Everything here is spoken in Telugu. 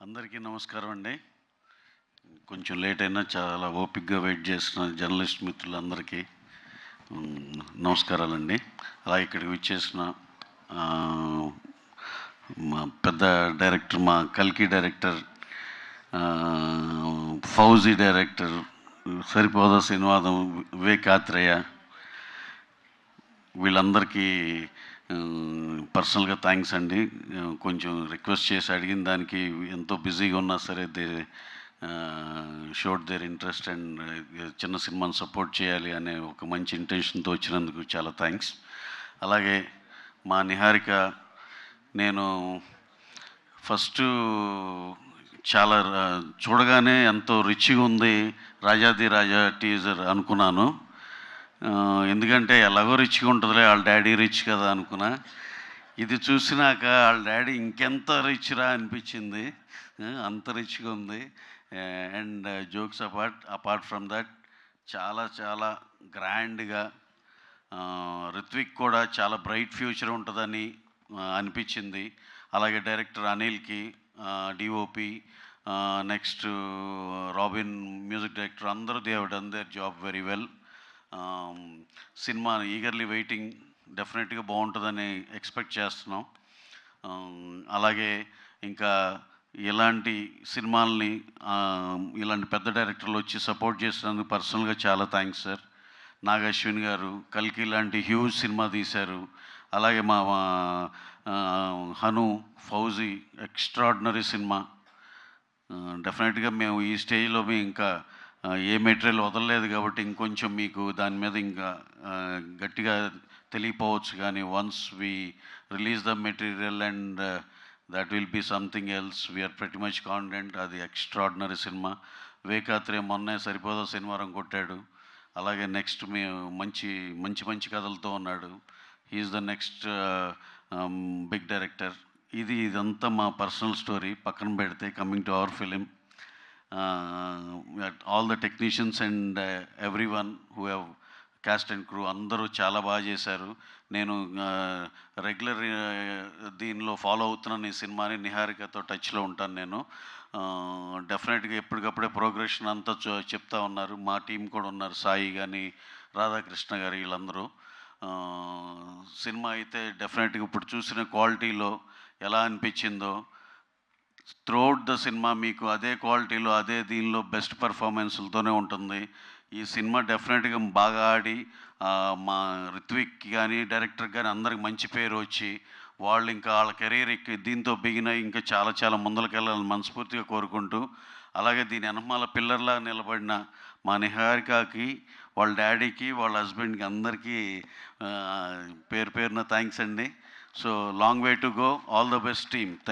అందరికీ నమస్కారం అండి. కొంచెం లేట్ అయినా చాలా ఓపికగా వెయిట్ చేస్తున్న జర్నలిస్ట్ మిత్రులందరికీ నమస్కారాలండి. అలాగే ఇక్కడికి విచ్చేసిన మా పెద్ద డైరెక్టర్, మా కల్కి డైరెక్టర్, ఫౌజీ డైరెక్టర్, సరిపోదా సినిమాదం, వివేక్ ఆత్రేయ, వీళ్ళందరికీ పర్సనల్గా థ్యాంక్స్ అండి. కొంచెం రిక్వెస్ట్ చేసి అడిగిన దానికి ఎంతో బిజీగా ఉన్నా సరే షోడ్ దేర్ ఇంట్రెస్ట్ అండ్ చిన్న సినిమాని సపోర్ట్ చేయాలి అనే ఒక మంచి ఇంటెన్షన్తో వచ్చినందుకు చాలా థ్యాంక్స్. అలాగే మా నిహారిక, నేను ఫస్ట్ చాలా చూడగానే ఎంతో రిచ్గా ఉంది రాజాది రాజా టీజర్ అనుకున్నాను. ఎందుకంటే ఎలాగో రిచ్గా ఉంటుందిలే, వాళ్ళ డాడీ రిచ్ కదా అనుకున్నా. ఇది చూసినాక వాళ్ళ డాడీ ఇంకెంత రిచ్ రా అనిపించింది. అంత రిచ్గా ఉంది. And jokes apart from that చాలా చాలా గ్రాండ్గా, రిత్విక్ కూడా చాలా బ్రైట్ ఫ్యూచర్ ఉంటుందని అనిపించింది. అలాగే డైరెక్టర్ అనిల్కి, DOP, next Robin music director, అందరూ they have done their job very well. Cinema eagerly waiting, డెఫినెట్గా బాగుంటుందని ఎక్స్పెక్ట్ చేస్తున్నాం. అలాగే ఇంకా ఇలాంటి సినిమాల్ని ఇలాంటి పెద్ద డైరెక్టర్లు వచ్చి సపోర్ట్ చేసినందుకు పర్సనల్గా చాలా థ్యాంక్స్ సార్. నాగ్ అశ్విన్ గారు కల్కి లాంటి హ్యూజ్ సినిమా తీశారు. అలాగే మా హను, ఫౌజీ ఎక్స్ట్రాడినరీ సినిమా. డెఫినెట్గా మేము ఈ స్టేజ్లో ఇంకా ఏ మెటీరియల్ వదలలేదు కాబట్టి ఇంకొంచెం మీకు దాని మీద ఇంకా గట్టిగా తెలియపోవచ్చు. కానీ once we release the material and that will be something else. We are pretty much confident. అది ఎక్స్ట్రాడినరీ సినిమా. వివేకాత్రే మొన్నే సరిపోదా శనివారం కొట్టాడు. అలాగే నెక్స్ట్ మేము మంచి మంచి మంచి కథలతో ఉన్నాడు. He's the next big director. ఇదంతా మా పర్సనల్ స్టోరీ పక్కన పెడితే, coming to our film, all the technicians and everyone who have cast and crew అందరూ చాలా బాగా చేశారు. నేను రెగ్యులర్ దీనిలో ఫాలో అవుతున్నాను ఈ సినిమాని. నిహారికతో టచ్లో ఉంటాను నేను. డెఫినెట్గా ఎప్పటికప్పుడే ప్రోగ్రెషన్ అంతా చెప్తా ఉన్నారు. మా టీం కూడా ఉన్నారు, సాయి కానీ, రాధాకృష్ణ గారు, వీళ్ళందరూ. సినిమా అయితే డెఫినెట్గా ఇప్పుడు చూసిన క్వాలిటీలో ఎలా అనిపించిందో త్రూఅవుట్ ద సినిమా మీకు అదే క్వాలిటీలో, అదే దీనిలో బెస్ట్ పర్ఫార్మెన్స్లతోనే ఉంటుంది. ఈ సినిమా డెఫినెట్గా బాగా ఆడి మా రిత్విక్ కానీ, డైరెక్టర్ కానీ అందరికి మంచి పేరు వచ్చి వాళ్ళు ఇంకా వాళ్ళ కెరీర్ దీంతో బిగిన్ అయ్యి ఇంకా చాలా చాలా ముందరకెళ్ళాలని మనస్ఫూర్తిగా కోరుకుంటూ, అలాగే దీని వెనకమాల పిల్లర్లా నిలబడిన మా నిహారికకి, వాళ్ళ డాడీకి, వాళ్ళ హస్బెండ్కి అందరికీ పేరున థ్యాంక్స్ అండి. So long way to go. All the best team.